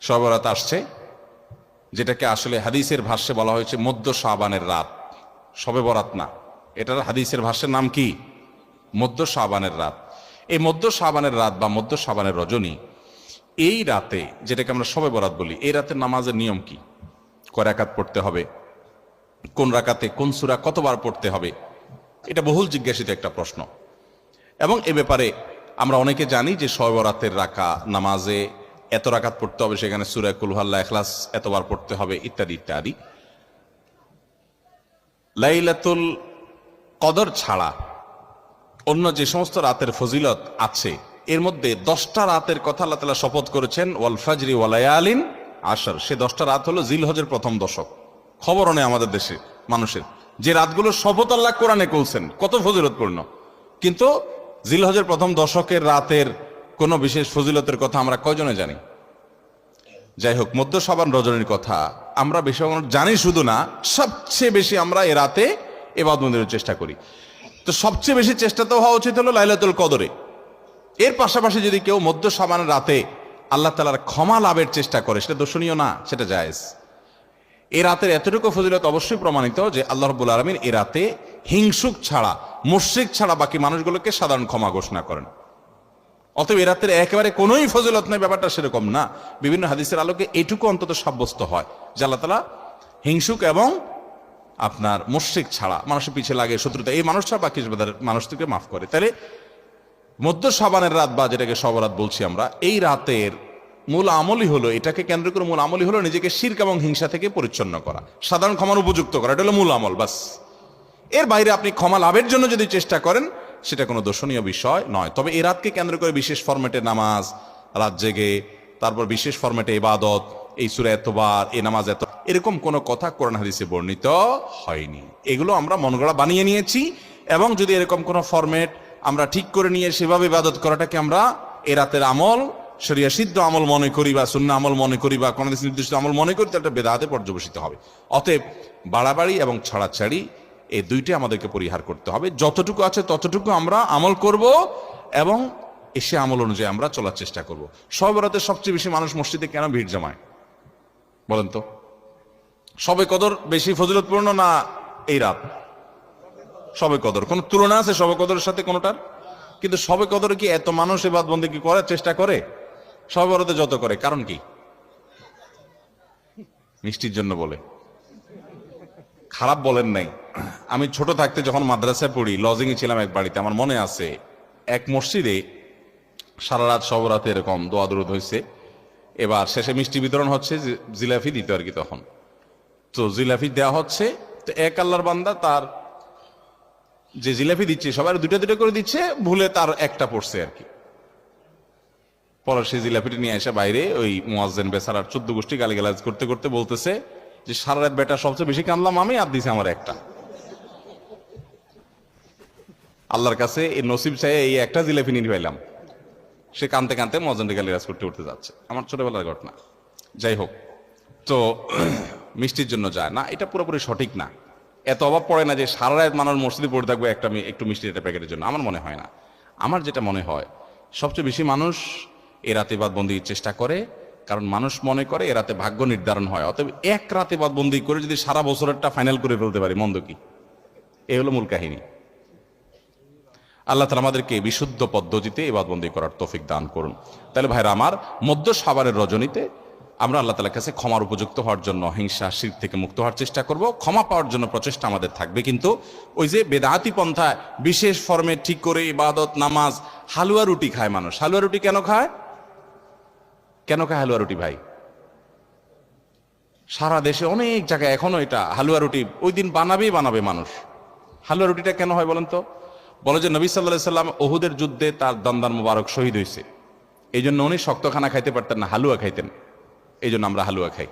শবে বরাত আসছে, যেটাকে আসলে হাদিসের ভাষ্যে বলা হয়েছে মধ্য শাবানের রাত, শবে বরাত না, এটার হাদিসের ভাষ্যের নাম কি? মধ্য শাবানের রাত। এই মধ্য শাবানের রাত বা মধ্য শাবানের রজনী, এই রাতে যেটাকে আমরা শবে বরাত বলি, এই রাতের নামাজের নিয়ম কি? কয় রাকাত পড়তে হবে, কোন রাকাতে কোন সূরা কতবার পড়তে হবে, এটা বহুল জিজ্ঞাসিত একটা প্রশ্ন। এবং এ ব্যাপারে আমরা অনেকে জানি যে শবে বরাতের নামাজে এত রাকাত পড়তে হবে, সেখানে সূরা কুল হু আল্লাহ ইখলাস এতবার পড়তে হবে, ইত্যাদি ইত্যাদি। লাইলাতুল কদর ছাড়া অন্য যে সমস্ত রাতের ফজিলত আছে, এর মধ্যে 10টা রাতের কথা আল্লাহ তাআলা শপথ করেছেন, ওয়াল ফাজরি ওয়া লায়ালিন আশর। সে 10টা রাত হলো জিলহজের প্রথম দশক। খবরও নেই আমাদের দেশে মানুষের, যে রাতগুলো শপথ আল্লাহ কোরআনে করছেন, কত ফজিলতপূর্ণ, কিন্তু জিলহজের প্রথম দশকের রাতের কোনো বিশেষ ফজিলতের কথা আমরা কয়জনে জানি? যাই হোক, মধ্য শাবান রজনীর কথা আমরা বেশি জানি শুধু না, সবচেয়ে বেশি আমরা এ রাতে ইবাদত বন্দেগীর চেষ্টা করি। তো সবচেয়ে বেশি চেষ্টা তো হওয়া উচিত হলো লাইলাতুল কদরে। এর পাশাপাশি যদি কেউ মধ্য শাবানের রাতে আল্লাহ তাআলার ক্ষমা লাভের চেষ্টা করে, সেটা দর্শনীয় না, সেটা জায়েজ। এ রাতের এতটুকু ফজিলত অবশ্যই প্রমাণিত যে আল্লাহ রাব্বুল আলামিন এ রাতে হিংসুক ছাড়া, মুশরিক ছাড়া বাকি মানুষগুলোকে সাধারণ ক্ষমা ঘোষণা করেন। অতএব এ রাতের একেবারে কোনোই ফজিলত নেই, ব্যাপারটা সেরকম না। বিভিন্ন হাদিসের আলোকে এটুকু অন্তত সাব্যস্ত হয় যে আল্লাহ তাআলা হিংসুক এবং আপনার মুশরিক ছাড়া, মানুষের পিছিয়ে লাগে শত্রুতা, এই মানুষ ছাড়া বাকি মানুষকে মাফ করে। তাহলে মধ্য শাবানের রাত বা যেটাকে শবে বরাত বলছি আমরা, এই রাতের মূল আমলই হলো, এটাকে কেন্দ্র করে মূল আমলই হলো নিজেকে শিরক এবং হিংসা থেকে পরিচ্ছন্ন করা, সাধারণ ক্ষমার উপযুক্ত করা। এটা হলো মূল আমল, বাস। এর বাইরে আপনি ক্ষমা লাভের জন্য যদি চেষ্টা করেন, সেটা কোনো দর্শনীয় বিষয় নয়। তবে এই রাতকে কেন্দ্র করে বিশেষ ফরম্যাটে নামাজ, রাত জেগে, তারপর বিশেষ ফরম্যাটে ইবাদত, এই সূরা এতবার, এই নামাজ এত, এরকম কোনো কথা কোরআন হাদিসে বর্ণিত হয়নি। এগুলো আমরা মনগড়া বানিয়ে নিয়েছি। এবং যদি এরকম কোনো ফরম্যাট আমরা ঠিক করে নিয়ে সেভাবে ইবাদত করাটাকে আমরা এ রাতের আমল, শরিয়া সিদ্ধ আমল মনে করি বা সুন্নাহ আমল মনে করি বা কোন নির্দিষ্ট আমল মনে করি, তাহলে বেদাতে পর্যবসিত হবে। অতএব বাড়াবাড়ি এবং ছাড়াছাড়ি এই দুইটাই আমাদেরকে পরিহার করতে হবে। যতটুকু আছে ততটুকু আমরা আমল করব এবং এসে আমল অনুযায়ী আমরা চলার চেষ্টা করব। শবে বরাতে সবচেয়ে বেশি মানুষ মসজিদে কেন ভিড় জমায় বলেন তো? শবে কদর বেশি ফজিলতপূর্ণ না এই রাত? শবে কদর কোন তুলনা আছে শবে কদরের সাথে কোনটার? কিন্তু শবে কদরে কি এত মানুষ ইবাদত বন্দেগী করার চেষ্টা করে শবে বরাতে যত করে? কারণ কি? মিষ্টির জন্য বলে, খারাপ বলেন নাই। আমি ছোট থাকতে যখন মাদ্রাসায় পড়ি, লজিং এ ছিলাম এক বাড়িতে, আমার মনে আছে এক মসজিদে সারা রাত শবে বরাতে এরকম দোয়া দরুদ হয়েছে। এবার শেষে মিষ্টি বিতরণ হচ্ছে, জিলাপি দিতে আর কি, তখন তো জিলাপি দেওয়া হচ্ছে। তো এক আল্লাহর বান্দা তার যে জিলাপি দিচ্ছে, সবাই দুটা দুটা করে দিচ্ছে, ভুলে তার একটা পড়ছে আর কি। পরে সেই জিলাপিটা নিয়ে এসে বাইরে ওই মুয়াজ্জিন বেচারার 14 গোষ্ঠী গালিগালাজ করতে করতে বলতেছে যে সারা রাত বেটা সবচেয়ে বেশি কাঁদলাম আমি, আর দিছে আমার একটা। আল্লাহর কাছে এই নসিব চাই এই একটা জিলাপি নিয়ে পাইলাম। সে কানতে কানতে মুয়াজ্জিনকে গালিগালাজ করতে করতে যাচ্ছে। আমার ছোটবেলার ঘটনা। যাই হোক, তো মিষ্টির জন্য যায় না, এটা পুরোপুরি সঠিক না। এত অভাব পড়ে না যে সারা রাত মানুষ মসজিদে পড়ে থাকবে একটু মিষ্টির একটা প্যাকেটের জন্য, আমার মনে হয় না। আমার যেটা মনে হয়, সবচেয়ে বেশি মানুষ এ রাতে ইবাদত বন্দেগীর চেষ্টা করে, কারণ মানুষ মনে করে এ রাতে ভাগ্য নির্ধারণ হয়। অতএব এক রাতে ইবাদত বন্দেগী করে যদি সারা বছরেরটা ফাইনাল করে ফেলতে পারি, মন্দ কি? এই হলো মূল কাহিনী। আল্লাহ তাআলা আমাদেরকে বিশুদ্ধ পদ্ধতিতে ইবাদত বন্দেগী করার তৌফিক দান করুন। তাহলে ভাইরা আমার, মধ্য শাবানের রজনীতে আমরা আল্লাহ তাআলার কাছে ক্ষমার উপযুক্ত হওয়ার জন্য, হিংসা শিরক থেকে মুক্ত হওয়ার চেষ্টা করব, ক্ষমা পাওয়ার জন্য প্রচেষ্টা আমাদের থাকবে। কিন্তু ওই যে বেদাতি পন্থায় বিশেষ ফর্মে ঠিক করে ইবাদত, নামাজ, হালুয়া রুটি খায় মানুষ। হালুয়া রুটি কেন খায়? কেন খায় হালুয়া রুটি ভাই? সারা দেশে অনেক জায়গায় এখনো এটা হালুয়া রুটি ওই দিন বানাবে মানুষ। হালুয়া রুটিটা কেন হয় বলেন তো? বলে যে নবী সাল্লাল্লাহু আলাইহি সাল্লাম উহুদের যুদ্ধে তার দন্দান মুবারক শহীদ হয়েছে, এই জন্য উনি শক্ত খানা খাইতে পারতেন না, হালুয়া খাইতেন, এই জন্য আমরা হালুয়া খাই।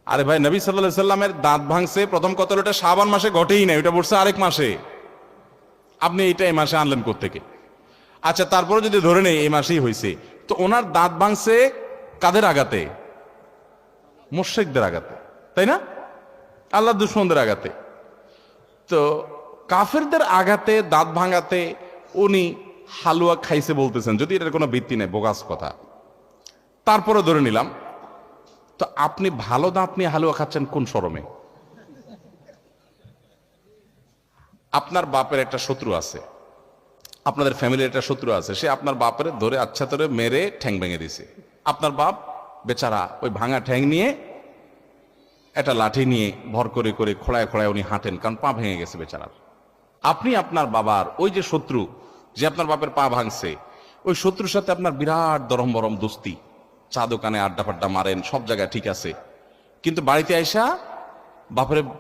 আরে ভাই, নবী সাল্লাল্লাহু আলাইহি সাল্লামের দাঁত ভাঙছে প্রথম কথা হলো, এটা শাবান মাসে ঘটেই না, এটা পড়ছে আরেক মাসে। আপনি এইটা এই মাসে আনলেন কোত্থেকে? আচ্ছা, তারপরে যদি ধরে নেই এই মাসেই হয়েছে, তো ওনার দাঁত ভাঙছে কাদের আঘাতে? মুশরিকদের আঘাতে, তাই না? আল্লাহর দুশমনদের আঘাতে। তো কাফেরদের আঘাতে, দাঁত ভাঙাতে উনি হালুয়া খাইছে বলতেছেন, যদি এটার কোনো ভিত্তি নেই, বোগাস কথা। তারপরে ধরে নিলাম তো আপনি ভালো দাঁত নিয়ে হালুয়া খাচ্ছেন কোন শরমে? আপনার বাপের একটা শত্রু আছে, আপনাদের ফ্যামিলির একটা শত্রু আছে, সে আপনার বাপের ধরে আচ্ছা ধরে মেরে ঠ্যাং ভেঙে দিছে। আপনার বাপ বেচারা ওই ভাঙা ঠ্যাং নিয়ে একটা লাঠি নিয়ে ভর করে করে খোড়ায় খোড়ায় উনি হাঁটেন, কারণ পা ভেঙে গেছে বেচারার। আপনি আপনার বাবার ওই যে শত্রু, যে আপনার বাপের পা ভাঙছে, ওই শত্রুর সাথে আপনার বিরাট দরম বরম দোস্তি, চা দোকানে আড্ডা ফাড্ডা মারেন, সব জায়গায় ঠিক আছে, কিন্তু বাড়িতে আইসা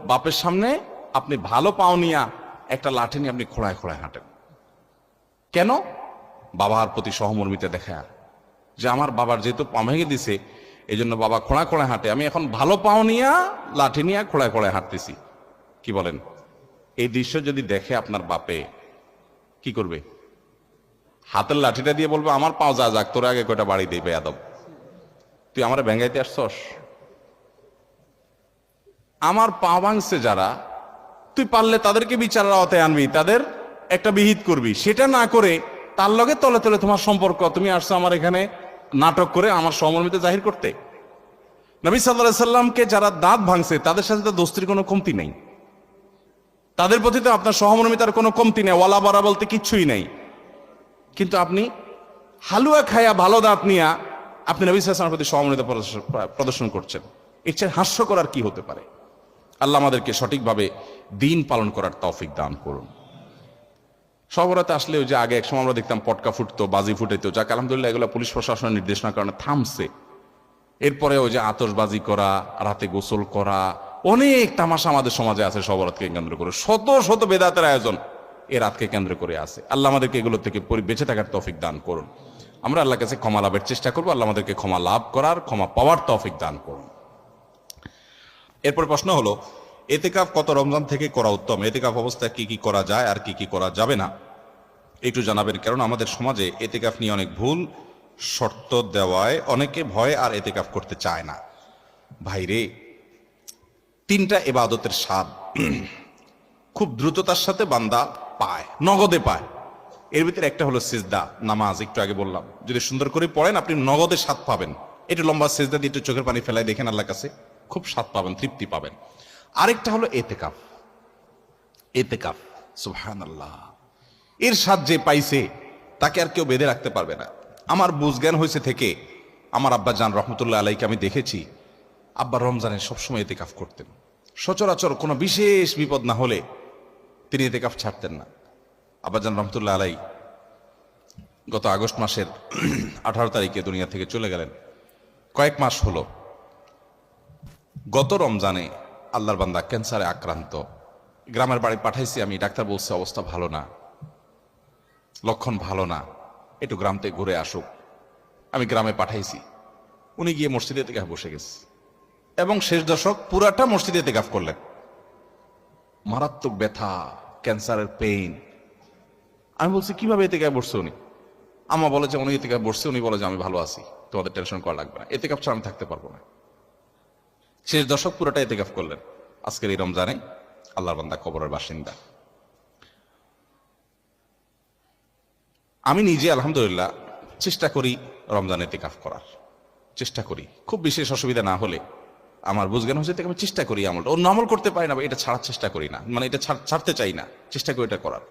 বাপের সামনে আপনি ভালো পাও নিয়া একটা লাঠি নিয়ে আপনি খোড়ায় খোড়ায় হাঁটেন। কেন? বাবার প্রতি সহমর্মিতা দেখা, যে আমার বাবার যেহেতু পা ভেঙে দিছে এই জন্য বাবা খোঁড়া খোঁড়ায় হাঁটে, আমি এখন ভালো পাও নিয়া লাঠি নিয়ে খোঁড়ায় খোঁড়ায় হাঁটতেছি। কি বলেন? এই দৃশ্য যদি দেখে আপনার বাপে কি করবে? হাতের লাঠিটা দিয়ে বলবে আমার পাও যা যাক, তোর আগে কয়টা বাড়ি দিবে আদব, তুই আমার ভেঙ্গাইতে আসছস? আমার পা ভাঙছে যারা, তুই পারলে তাদেরকে বিচারের আওতায় আনবি, তাদের একটা বিহিত করবি, সেটা না করে তার লগে তলে তলে তোমার সম্পর্ক, তুমি আসছো আমার এখানে নাটক করে আমার সহমর্মিতা জাহির করতে। নবী সাল্লাল্লাহু আলাইহি সাল্লামকে যারা দাঁত ভাঙছে তাদের সাথে তো দোস্তির কোনো কমতি নেই, তাদের প্রতি তো আপনার সহমর্মিতার কোনো কমতি নেই, ওয়ালা বারা বলতে কিচ্ছুই নেই। কিন্তু আপনি হালুয়া খায়া ভালো দাঁত নিয়া আপনি নবী সাল্লাল্লাহু আলাইহি সাল্লামের প্রতি সহমর্মিতা প্রদর্শন করছেন, এর চেয়ে হাস্যকর আর কি হতে পারে? আল্লাহ আমাদেরকে সঠিকভাবে দিন পালন করার তৌফিক দান করুন। শহরাতে আসলে ওই যে আগে এক সময় আমরা দেখতাম পটকা ফুটতো, বাজি ফুটাইতো, যাক আলহামদুলিল্লাহ এগুলো পুলিশ প্রশাসনের নির্দেশনার কারণে থামছে। এরপরে ওই যে আতশবাজি করা, রাতে গোসল করা, অনেক তামাশা আমাদের সমাজে আছে শহরাতকে কেন্দ্র করে, শত শত বেদাতের আয়োজন এ রাতকে কেন্দ্র করে আছে। আল্লাহ আমাদেরকে এগুলো থেকে বেঁচে থাকার তৌফিক দান করুন। আমরা আল্লাহর কাছে ক্ষমা লাভের চেষ্টা করবো, আল্লাহ আমাদেরকে ক্ষমা লাভ করার, ক্ষমা পাওয়ার তৌফিক দান করুন। এরপর প্রশ্ন হলো, এতেকাফ কত রমজান থেকে করা উত্তম? এতেকাফ অবস্থায় কি কি করা যায় আর কি কি করা যাবে না একটু জানাবেন, কারণ আমাদের সমাজে এতেকাফ নিয়ে অনেক ভুল শর্ত দেওয়ায় অনেকে ভয় আর এতেকাফ করতে চায় না। ভাইরে, তিনটা ইবাদতের স্বাদ খুব দ্রুততার সাথে বান্দা পায়, নগদে পায়। এর ভিতরে একটা হলো সিজদা, নামাজ। একটু আগে বললাম, যদি সুন্দর করে পড়েন আপনি নগদে স্বাদ পাবেন। একটু লম্বা সিজদা দিয়ে একটু চোখের পানি ফেলায় দেখেন আল্লাহর কাছে, খুব স্বাদ পাবেন, তৃপ্তি পাবেন। আরেকটা হলো এতেকাফ। এতেকাফ, সুবহানাল্লাহ, এর স্বাদ যে পাইছে তাকে আর কেউ বেঁধে রাখতে পারবে না। আমার বুঝ জ্ঞান হয়েছে থেকে আমার আব্বা জান রহমতুল্লাহ আলাইকে আমি দেখেছি, আব্বা রমজানে সবসময় এতেকাফ করতেন। সচরাচর কোনো বিশেষ বিপদ না হলে তিনি এতেকাফ ছাড়তেন না। আব্বা জান রহমতুল্লাহ আলাই গত আগস্ট মাসের 18 তারিখে দুনিয়া থেকে চলে গেলেন। কয়েক মাস হলো। গত রমজানে আল্লাহর বান্দা ক্যান্সারে আক্রান্ত, গ্রামের বাড়ি পাঠাইছি আমি, ডাক্তার বলছে অবস্থা ভালো না, লক্ষণ ভালো না, একটু গ্রাম থেকে ঘুরে আসুক। আমি গ্রামে পাঠাইছি, উনি গিয়ে মসজিদে এতেকাফ বসে গেছে এবং শেষ দশক পুরাটা মসজিদে এতেকাফ করলেন। মারাত্মক ব্যথা, ক্যান্সারের পেইন। আমি বলছি কিভাবে এতেকাফ বসছে উনি? আমা বলে যে উনি এতেকাফ বসছে, উনি বলে যে আমি ভালো আছি, তোমাদের টেনশন করা লাগবে না, এতেকাফ ছাড়া আমি থাকতে পারবো না। শেষ দশক পুরোটা এতেকাফ করলেন। আজকের এই রমজানে আল্লাহর বান্দা কবরের বাসিন্দা। আমি নিজে আলহামদুলিল্লাহ চেষ্টা করি রমজানে এতেকাফ করার, চেষ্টা করি। খুব বিশেষ অসুবিধা না হলে আমার বুঝজ্ঞান হয়েছে আমি চেষ্টা করি আমলটা, অন্য আমল করতে পারি না, এটা ছাড়ার চেষ্টা করি না, মানে এটা ছাড়তে চাই না, চেষ্টা করি এটা করার।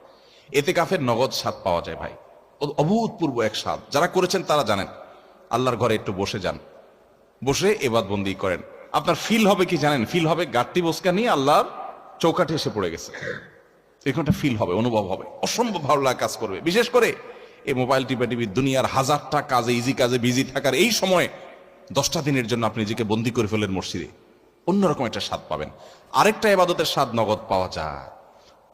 এতেকাফের নগদ স্বাদ পাওয়া যায় ভাই, অভূতপূর্ব এক স্বাদ। যারা করেছেন তারা জানেন। আল্লাহর ঘরে একটু বসে যান, বসে এবাদবন্দি করেন, আপনার ফিল হবে কি জানেন? ফিল হবে গাট্টি বসকা নিয়ে আল্লাহর চৌকাঠে এসে পড়ে গেছে, এরকম একটা ফিল হবে, অনুভব হবে, অসম্ভব ভালো লাগা কাজ করবে। বিশেষ করে এই মোবাইল টিপি দুনিয়ার হাজারটা কাজে, ইজি কাজে বিজি থাকার এই সময়ে 10টা দিনের জন্য আপনি নিজেকে বন্দি করে ফেলেন মসজিদে, অন্যরকম একটা স্বাদ পাবেন। আরেকটা ইবাদতের স্বাদ নগদ পাওয়া যায়,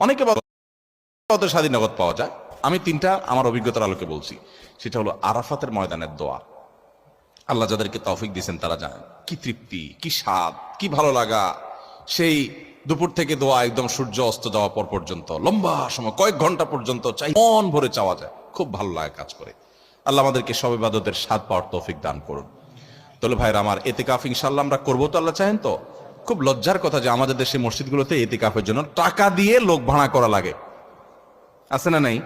অনেক ইবাদতের স্বাদই নগদ পাওয়া যায়। আমি তিনটা আমার অভিজ্ঞতার আলোকে বলছি। সেটা হলো আরাফাতের ময়দানের দোয়া। আল্লাহ যাদেরকে তৌফিক দিয়েছেন তারা জানেন কি তৃপ্তি, কি স্বাদ, কি ভালো লাগা। সেই দুপুর থেকে দোয়া একদম সূর্য অস্ত যাওয়া পর পর্যন্ত লম্বা সময়, কয়েক ঘন্টা পর্যন্ত চাই, মন ভরে চাওয়া যায়, খুব ভালো লাগা কাজ করে। আল্লাহ আমাদেরকে সব ইবাদতের স্বাদ পাওয়ার তৌফিক দান করুন। তাহলে ভাইরা আমার, এতেকাফ ইনশাআল্লাহ আমরা করবো তো? আল্লাহ চাহেন তো? খুব লজ্জার কথা যে আমাদের দেশে মসজিদগুলোতে এতেকাফের জন্য টাকা দিয়ে লোক ভাড়া করা লাগে, আছে না নাই?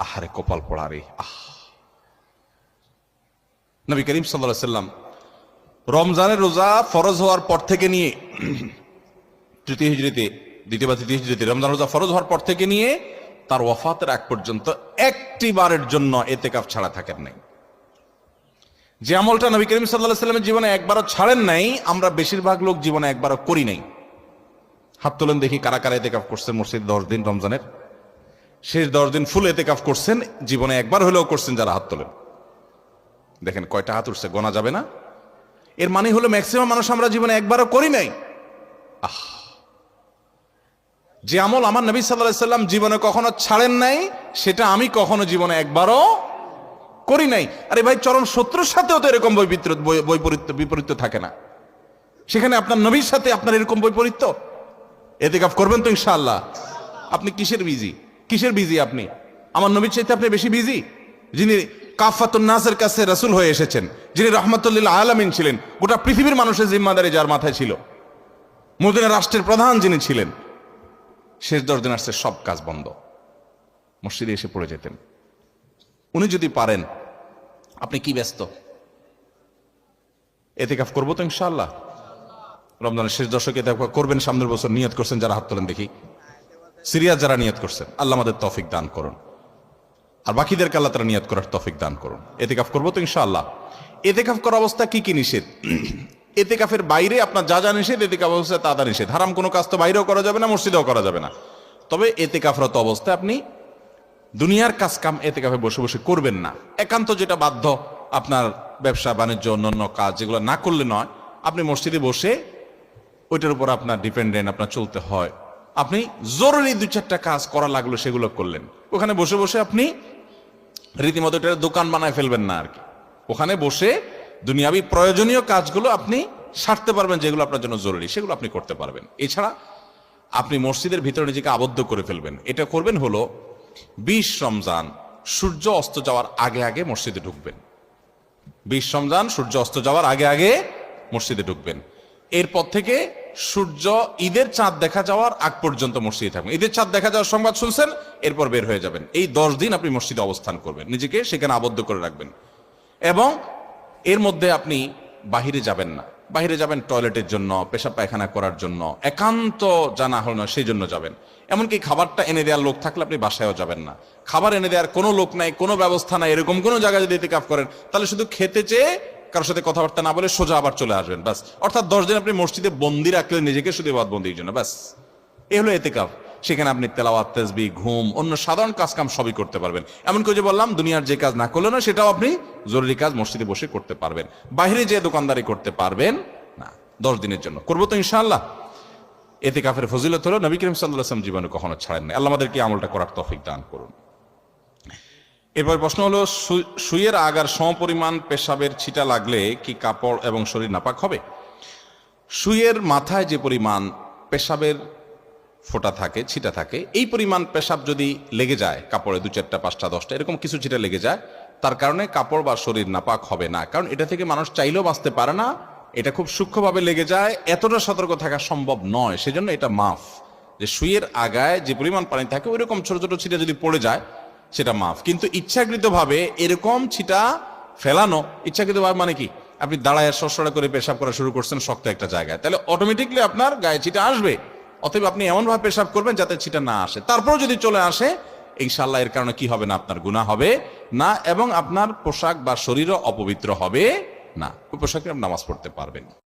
আহারে কপাল পোড়া রে। নবী করিম সাল্লাল্লাহু আলাইহি ওয়াসাল্লাম রমজানের রোজা ফরজ হওয়ার পর থেকে নিয়ে তৃতীয় হিজরিতে, দ্বিতীয় বা তৃতীয় হিজরিতে রমজান রোজা ফরজ হওয়ার পর থেকে নিয়ে তার ওয়াফাতের আগ পর্যন্ত একটি বারের জন্য এতেকাফ ছাড়া থাকেন নাই। যে আমলটা নবী করিম সাল্লাল্লাহু আলাইহি ওয়াসাল্লামের জীবনে একবারও ছাড়েন নাই, আমরা বেশিরভাগ লোক জীবনে একবারও করি নাই। হাত তোলেন দেখি কারা কারা এতেকাফ করছেন মসজিদ 10 দিন রমজানের শেষ 10 দিন ফুল এতেকাফ করছেন, জীবনে একবার হলেও করছেন যারা হাত তোলেন। দেখেন কয়টা হাত উঠছে, গোনা যাবে না। এর মানে হলো ম্যাক্সিমাম মানুষ আমরা জীবনে একবারও করি নাই। যে আমল আমার নবী সাল্লাল্লাহু আলাইহি ওয়াসাল্লাম জীবনে কখনো ছাড়েন নাই, সেটা আমি কখনো জীবনে একবারও করি নাই। আরে ভাই, চরম শত্রুর সাথেও তো এরকম বিপরীত থাকে না, সেখানে আপনার নবীর সাথে আপনার এরকম বৈপরীত্য। এতেকাফ করবেন তো ইনশাআল্লাহ? আপনি কিসের বিজি? আপনি আমার নবীর চাইতে আপনি বেশি বিজি, যিনি কাফাতুন নাসের কাছে রাসূল হয়ে এসেছেন, যিনি রাহমাতুল লিল আলামিন ছিলেন, গোটা পৃথিবীর মানুষের জিম্মাদারি যার মাথায় ছিল, মদিনা রাষ্ট্রের প্রধান যিনি ছিলেন, শেষ 10 দিন আসছে সব কাজ বন্ধ, মসজিদে এসে পড়ে যেতেন। উনি যদি পারেন, আপনি কি ব্যস্ত? এতেকাফ করবো তো ইনশাআল্লাহ। রমজানের শেষ দশকে এতেকাফ করবেন, সামনের বছর নিয়ত করছেন যারা হাত তোলেন দেখি, সিরিয়াস যারা নিয়ত করছেন, আল্লাহ আমাদের তৌফিক দান করুন, আর বাকিদেরকে আল্লাহ তাআলা নিয়ত করার তৌফিক দান করুন। এতেকাফ করবো তো ইনশাআল্লাহ। এতেকাফ করা অবস্থা কি কি নিষেধ? এতেকাফের বাইরে আপনার যা যা নিষেধ, এতেকাফ অবস্থায় তা নিষেধ। হারাম কোনো কাজ তো বাইরেও করা যাবে না, মসজিদেও করা যাবে না। তবে এতেকাফরত অবস্থায় আপনি দুনিয়ার কাজ কাম এতেকাফে বসে বসে করবেন না। একান্ত যেটা বাধ্য, আপনার ব্যবসা বাণিজ্য অন্যান্য কাজ যেগুলো না করলে নয়, আপনি মসজিদে বসে ওইটার উপর আপনার ডিপেন্ডেন্ট, আপনার চলতে হয়, আপনি জরুরি 2-4টা কাজ করা লাগলো সেগুলো করলেন। ওখানে বসে বসে আপনি রীতিমতো এটা দোকান বানায় ফেলবেন না আর কি। ওখানে বসে দুনিয়াবি প্রয়োজনীয় কাজগুলো আপনি সারতে পারবেন, যেগুলো আপনার জন্য জরুরি সেগুলো আপনি করতে পারবেন। এছাড়া আপনি মসজিদের ভিতরে নিজেকে আবদ্ধ করে ফেলবেন। এটা করবেন হলো 20 রমজান সূর্য অস্ত যাওয়ার আগে আগে মসজিদে ঢুকবেন। 20 রমজান সূর্য অস্ত যাওয়ার আগে আগে মসজিদে ঢুকবেন। এরপর থেকে সূর্য ঈদের চাঁদ দেখা যাওয়ার আগ পর্যন্ত মসজিদে থাকবেন। ঈদের চাঁদ দেখা যাওয়ার সংবাদ শুনছেন, এরপর বের হয়ে যাবেন। এই 10 দিন আপনি মসজিদে অবস্থান করবেন, নিজেকে সেখানে আবদ্ধ করে রাখবেন। এবং এর মধ্যে আপনি বাহিরে যাবেন না। বাহিরে যাবেন টয়লেটের জন্য, পেশাব পায়খানা করার জন্য, একান্ত জানা হল না সেই জন্য যাবেন। এমনকি খাবারটা এনে দেওয়ার লোক থাকলে আপনি বাসায়ও যাবেন না। খাবার এনে দেওয়ার কোনো লোক নাই, কোনো ব্যবস্থা নাই, এরকম কোনো জায়গায় যদি ইতিকাফ করেন, তাহলে শুধু খেতে চেয়ে কারোর সাথে কথাবার্তা না বলে সোজা আবার চলে আসবেন, ব্যাস। অর্থাৎ 10 দিন আপনি মসজিদে বন্দি রাখলেন নিজেকে, শুধু ইবাদতবন্দির জন্য, ব্যাস। এই হলো ইতিকাফ। সেখানে আপনি তেলাওয়াত, তাসবিহ, ঘুম, অন্য সাধারণ কাজ কাম সবই করতে পারবেন। এমন করে যে বললাম, দুনিয়ার যে কাজ না করলে না, সেটাও আপনি জরুরি কাজ মসজিদে বসে করতে পারবেন। বাইরে যে দোকানদারি করতে পারবেন না 10 দিনের জন্য। করবো তো ইনশাআল্লাহ। ইতিকাফের ফজিলত হলো নবী করিম সাল্লাল্লাহু আলাইহি ওয়াসাল্লাম জীবনে কখনো ছাড়েন না। আল্লাহ আমাদেরকে আমলটা করার তৌফিক দান করুন। এরপর প্রশ্ন হলো, সুইয়ের আগার সমপরিমাণ পেশাবের ছিটা লাগলে কি কাপড় এবং শরীর নাপাক হবে? সুইয়ের মাথায় যে পরিমাণ পেশাবের ফোঁটা থাকে, ছিটা থাকে, এই পরিমাণ পেশাব যদি লেগে যায় কাপড়ে, 2-4টা 5টা 10টা এরকম কিছু ছিটা লেগে যায়, তার কারণে কাপড় বা শরীর নাপাক হবে না। কারণ এটা থেকে মানুষ চাইলেও বাঁচতে পারে না, এটা খুব সূক্ষ্মভাবে লেগে যায়, এতটা সতর্ক থাকা সম্ভব নয়। সেজন্য এটা মাফ। যে সুইয়ের আগায় যে পরিমাণ পানি থাকে, ওইরকম ছোট ছোট ছিটা যদি পড়ে যায় সেটা মাফ। কিন্তু ইচ্ছাকৃতভাবে এরকম ছিটা ফেলানো, ইচ্ছাকৃতভাবে মানে কি, আপনি দাঁড়ায় সরসরা করে পেশাব করা শুরু করছেন শক্ত একটা জায়গায়, তাহলে অটোমেটিকলি আপনার গায়ে ছিটা আসবে। অতএব আপনি এমন ভাবে পেশাব করবেন যাতে ছিটা না আসে। তারপরেও যদি চলে আসে, ইনশাআল্লাহ এর কারণে কি হবে না, আপনার গুনাহ হবে না, এবং আপনার পোশাক বা শরীরও অপবিত্র হবে না। ওই পোশাকে আপনি নামাজ পড়তে পারবেন।